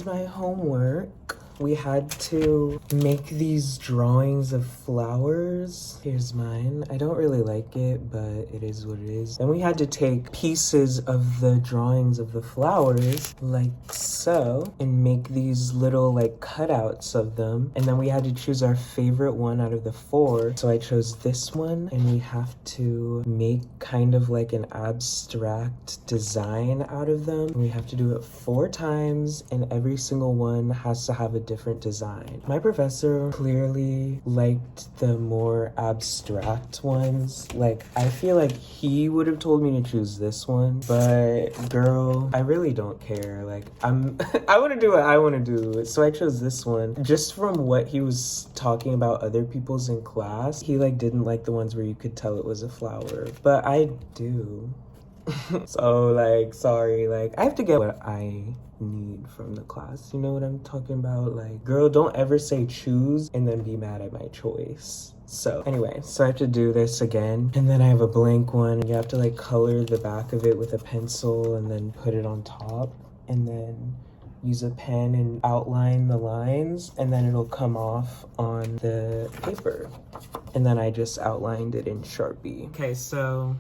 is my homework. We had to make these drawings of flowers. Here's mine. I don't really like it, but it is what it is. Then we had to take pieces of the drawings of the flowers, like so, and make these little like cutouts of them. And then we had to choose our favorite one out of the 4. So I chose this one, and we have to make kind of like an abstract design out of them. We have to do it 4 times, and every single one has to have a different design. My professor clearly liked the more abstract ones. Like, I feel like he would have told me to choose this one, but girl, I really don't care. Like, I want to do what I want to do, so I chose this one. Just from what he was talking about other people's in class, he like didn't like the ones where you could tell it was a flower, but I do. So like, sorry, like I have to get what I need from the class, you know what I'm talking about? Like, girl, don't ever say choose and then be mad at my choice. So anyway, so I have to do this again, and then I have a blank one. You have to like color the back of it with a pencil and then put it on top, and then use a pen and outline the lines, and then it'll come off on the paper. And then I just outlined it in Sharpie. Okay, so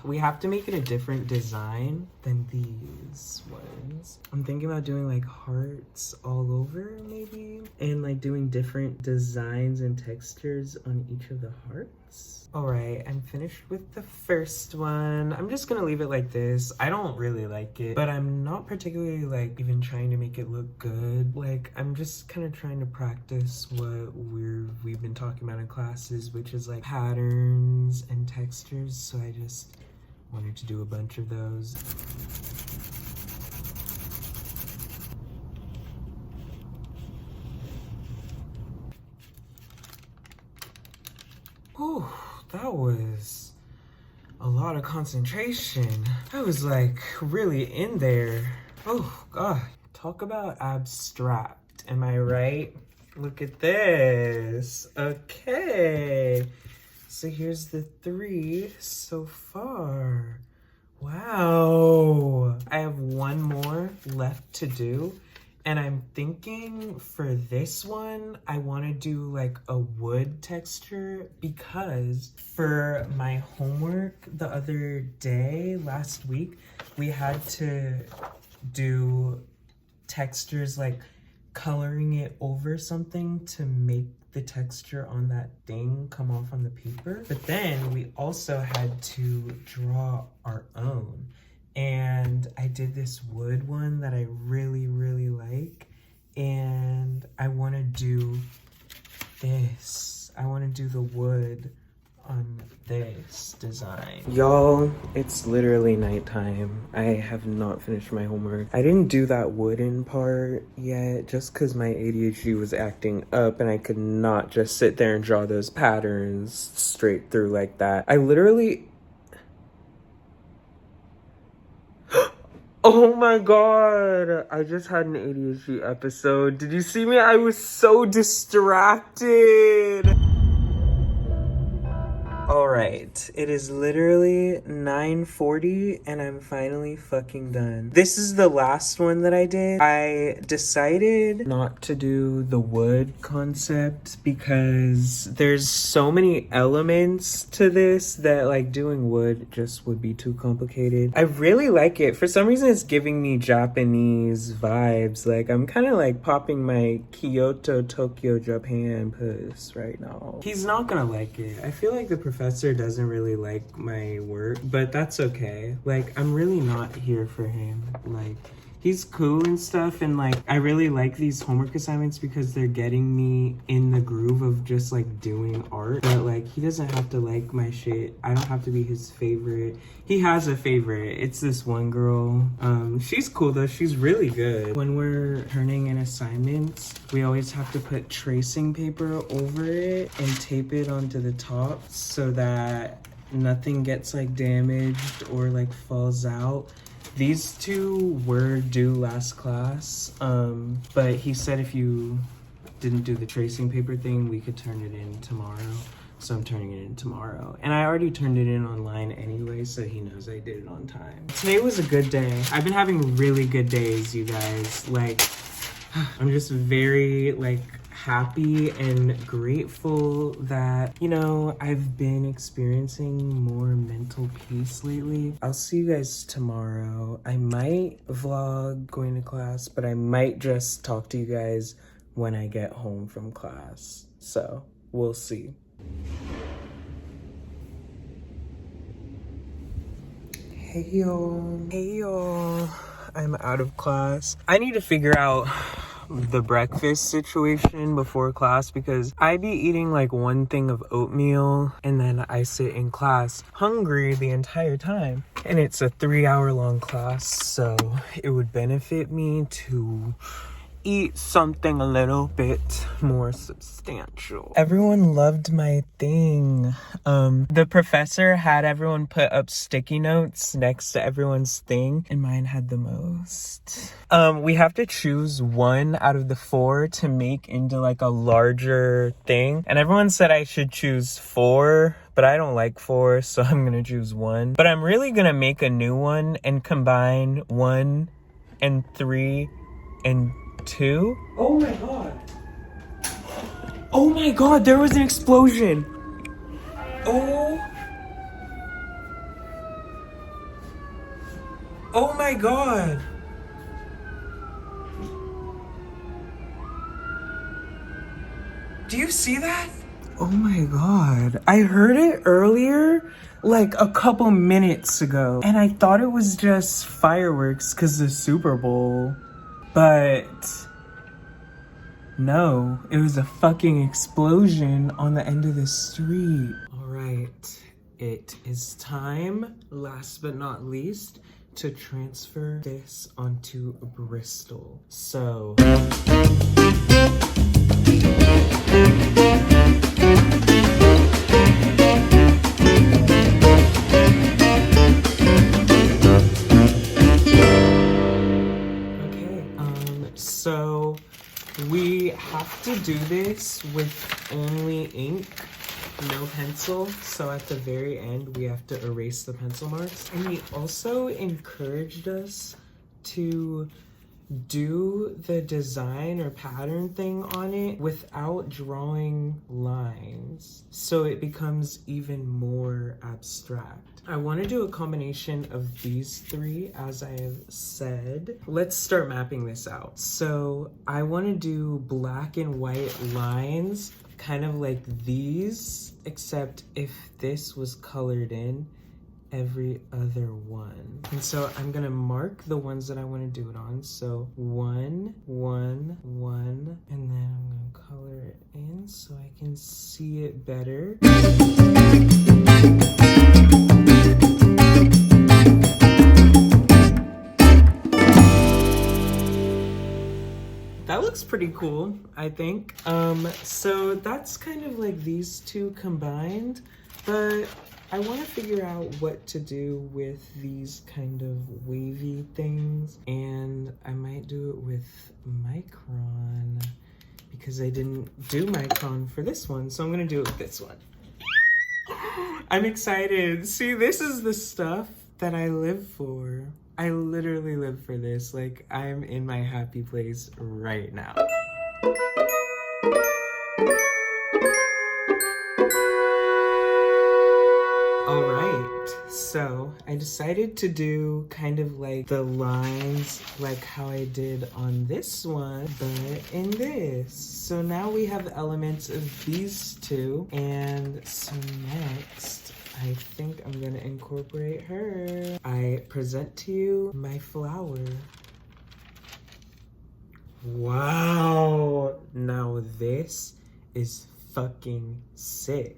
we have to make it a different design than these ones. I'm thinking about doing like hearts all over maybe, and like doing different designs and textures on each of the hearts. All right, I'm finished with the first one. I'm just gonna leave it like this. I don't really like it, but I'm not particularly like even trying to make it look good. Like, I'm just kind of trying to practice what we've been talking about in classes, which is like patterns and textures. So I just wanted to do a bunch of those. Whew. That was a lot of concentration. I was like really in there. Oh God, talk about abstract, am I right? Look at this. Okay, so here's the 3 so far. Wow, I have one more left to do. And I'm thinking for this one, I want to do like a wood texture, because for my homework the other day, last week, we had to do textures like coloring it over something to make the texture on that thing come off on the paper. But then we also had to draw our own. And I did this wood one that I really, really like. And I want to do this. I want to do the wood on this design. Y'all, it's literally nighttime. I have not finished my homework. I didn't do that wooden part yet just because my ADHD was acting up and I could not just sit there and draw those patterns straight through like that. I literally... Oh my God, I just had an ADHD episode. Did you see me? I was so distracted. All right, it is literally 9:40 and I'm finally fucking done. This is the last one that I did. I decided not to do the wood concept because there's so many elements to this that like doing wood just would be too complicated. I really like it. For some reason, it's giving me Japanese vibes. Like, I'm kind of like popping my Kyoto, Tokyo, Japan puss right now. He's not gonna like it. I feel like the professor doesn't really like my work, but that's okay. Like, I'm really not here for him. Like, he's cool and stuff, and like I really like these homework assignments because they're getting me in the groove of just like doing art. But like, he doesn't have to like my shit. I don't have to be his favorite. He has a favorite. It's this one girl. She's cool though. She's really good. When we're turning in assignments, we always have to put tracing paper over it and tape it onto the top so that nothing gets like damaged or like falls out. These 2 were due last class, but he said if you didn't do the tracing paper thing, we could turn it in tomorrow. So I'm turning it in tomorrow. And I already turned it in online anyway, so he knows I did it on time. Today was a good day. I've been having really good days, you guys. Like, I'm just very like happy and grateful that, you know, I've been experiencing more mental peace lately. I'll see you guys tomorrow. I might vlog going to class, but I might just talk to you guys when I get home from class. So we'll see. Hey y'all. Hey y'all. I'm out of class. I need to figure out the breakfast situation before class because I be eating like one thing of oatmeal and then I sit in class hungry the entire time. And it's a 3-hour long class, so it would benefit me to eat something a little bit more substantial. Everyone loved my thing. The professor had everyone put up sticky notes next to everyone's thing, and mine had the most. We have to choose one out of the 4 to make into like a larger thing, and everyone said I should choose 4, but I don't like 4, so I'm gonna choose 1. But I'm really gonna make a new one and combine 1 and 3 and 2. Oh my god. Oh my god, there was an explosion. Oh my god. Do you see that? Oh my god. I heard it earlier, like a couple minutes ago, and I thought it was just fireworks because the Super Bowl. But no, it was a fucking explosion on the end of the street. All right, it is time, last but not least, to transfer this onto Bristol. So So we have to do this with only ink, no pencil. So at the very end, we have to erase the pencil marks. And he also encouraged us to do the design or pattern thing on it without drawing lines, so it becomes even more abstract. I want to do a combination of these 3, as I have said. Let's start mapping this out. So I want to do black and white lines, kind of like these, except if this was colored in every other one. And so I'm gonna mark the ones that I want to do it on. So 1, 1, 1, and then I'm gonna color it in so I can see it better. That looks pretty cool, I think. So that's kind of like these 2 combined, but I want to figure out what to do with these kind of wavy things, and I might do it with Micron because I didn't do Micron for this one, so I'm gonna do it with this one. I'm excited. See, this is the stuff that I live for. I literally live for this. Like, I'm in my happy place right now. All right, so I decided to do kind of like the lines like how I did on this one, but in this. So now we have elements of these 2, and so next, I think I'm gonna incorporate her. I present to you my flower. Wow, now this is fucking sick.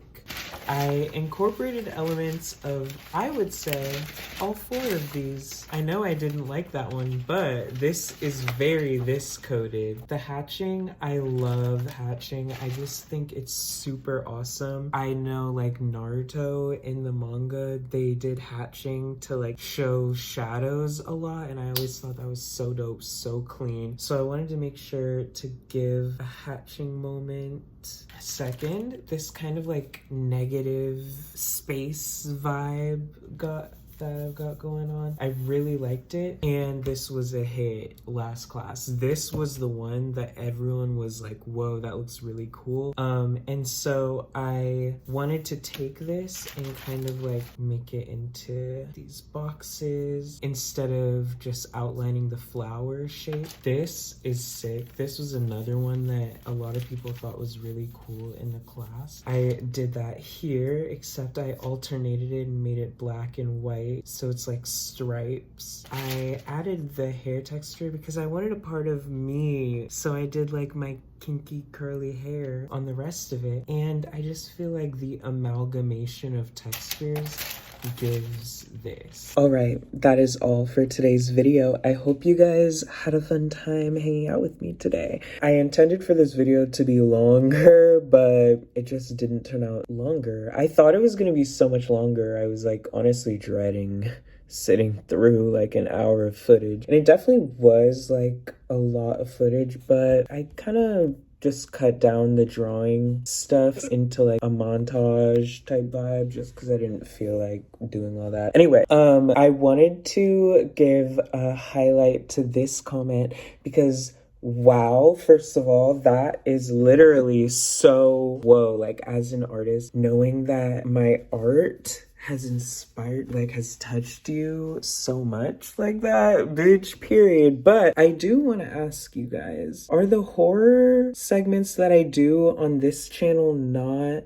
I incorporated elements of, I would say, all 4 of these. I know I didn't like that one, but this is very this coded. The hatching, I love hatching. I just think it's super awesome. I know like Naruto in the manga, they did hatching to like show shadows a lot, and I always thought that was so dope, so clean. So I wanted to make sure to give a hatching moment. Second, this kind of like negative space vibe that I've got going on. I really liked it, and this was a hit last class. This was the one that everyone was like, whoa, that looks really cool. And so I wanted to take this and kind of like make it into these boxes instead of just outlining the flower shape. This is sick. This was another one that a lot of people thought was really cool in the class. I did that here, except I alternated it and made it black and white, so it's like stripes. I added the hair texture because I wanted a part of me, so I did like my kinky curly hair on the rest of it, and I just feel like the amalgamation of textures gives this. All right, that is all for today's video. I hope you guys had a fun time hanging out with me today. I intended for this video to be longer, but it just didn't turn out longer. I thought it was gonna be so much longer. I was like honestly dreading sitting through like an hour of footage, and it definitely was like a lot of footage, but I kind of just cut down the drawing stuff into like a montage type vibe just because I didn't feel like doing all that. Anyway, I wanted to give a highlight to this comment because wow, first of all, that is literally so whoa. Like as an artist, knowing that my art has inspired, like has touched you so much like that, bitch, period. But I do want to ask you guys, are the horror segments that I do on this channel not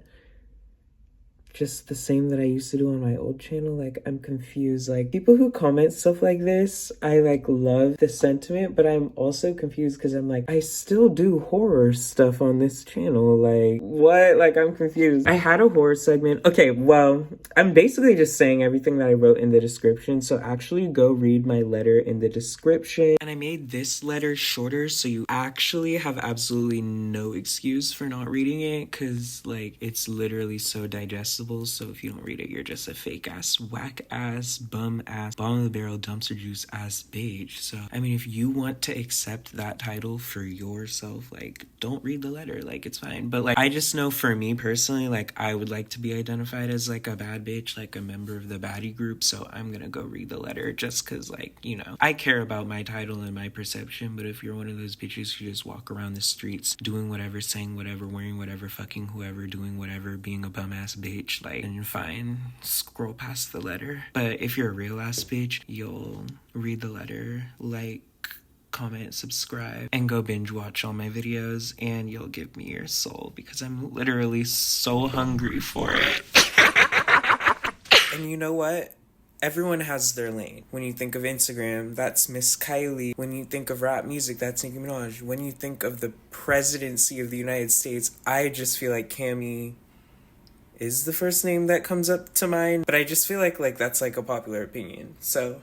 just the same that I used to do on my old channel? Like, I'm confused. Like, people who comment stuff like this, I like love the sentiment, but I'm also confused because I'm like, I still do horror stuff on this channel. Like, what? Like, I'm confused. I had a horror segment. Okay, well, I'm basically just saying everything that I wrote in the description, so actually go read my letter in the description. And I made this letter shorter so you actually have absolutely no excuse for not reading it, because like it's literally so digestible. So if you don't read it, you're just a fake ass, whack ass, bum ass, bottom of the barrel, dumpster juice ass bitch. So I mean, if you want to accept that title for yourself, like don't read the letter, like it's fine. But like I just know for me personally, like I would like to be identified as like a bad bitch, like a member of the baddie group. So I'm gonna go read the letter just because like, you know, I care about my title and my perception. But if you're one of those bitches who just walk around the streets doing whatever, saying whatever, wearing whatever, fucking whoever, doing whatever, being a bum ass bitch, like, and you're fine, scroll past the letter. But if you're a real ass bitch, you'll read the letter, like, comment, subscribe, and go binge watch all my videos, and you'll give me your soul because I'm literally so hungry for it. And you know what? Everyone has their lane. When you think of Instagram, that's Miss Kylie. When you think of rap music, that's Nicki Minaj. When you think of the presidency of the United States, I just feel like Camie is the first name that comes up to mind. But I just feel like that's like a popular opinion. So